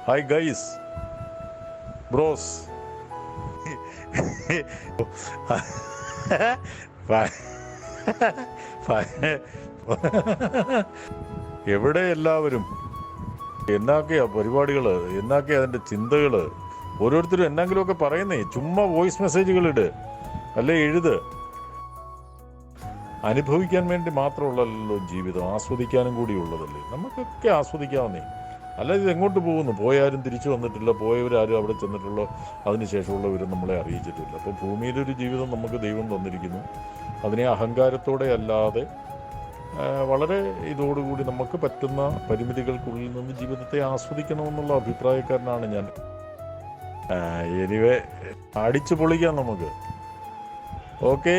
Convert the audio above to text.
Hi guys bros. എവിടെ എല്ലാവരും? എന്നൊക്കെയാ പരിപാടികൾ, എന്നൊക്കെയാ അതിൻ്റെ ചിന്തകൾ? ഓരോരുത്തരും എന്നെങ്കിലുമൊക്കെ പറയുന്നേ. ചുമ്മാ വോയിസ് മെസ്സേജുകളിട്, അല്ലേ എഴുത്. അനുഭവിക്കാൻ വേണ്ടി മാത്രമുള്ളല്ലോ ജീവിതം, ആസ്വദിക്കാനും കൂടി ഉള്ളതല്ലേ. നമുക്കൊക്കെ ആസ്വദിക്കാവുന്നേ. അല്ലാതെ ഇത് എങ്ങോട്ട് പോകുന്നു? പോയാരും തിരിച്ചു വന്നിട്ടില്ല, പോയവരാരും അവിടെ ചെന്നിട്ടുള്ളോ അതിനുശേഷമുള്ളവരും നമ്മളെ അറിയിച്ചിട്ടില്ല. അപ്പോൾ ഭൂമിയിലൊരു ജീവിതം നമുക്ക് ദൈവം തന്നിരിക്കുന്നു. അതിനെ അഹങ്കാരത്തോടെ അല്ലാതെ വളരെ ഇതോടുകൂടി നമുക്ക് പറ്റുന്ന പരിമിതികൾക്കുള്ളിൽ നിന്ന് ജീവിതത്തെ ആസ്വദിക്കണമെന്നുള്ള അഭിപ്രായക്കാരനാണ് ഞാൻ. എനിവേ, അടിച്ചു പൊളിക്കാം നമുക്ക്. ഓക്കേ.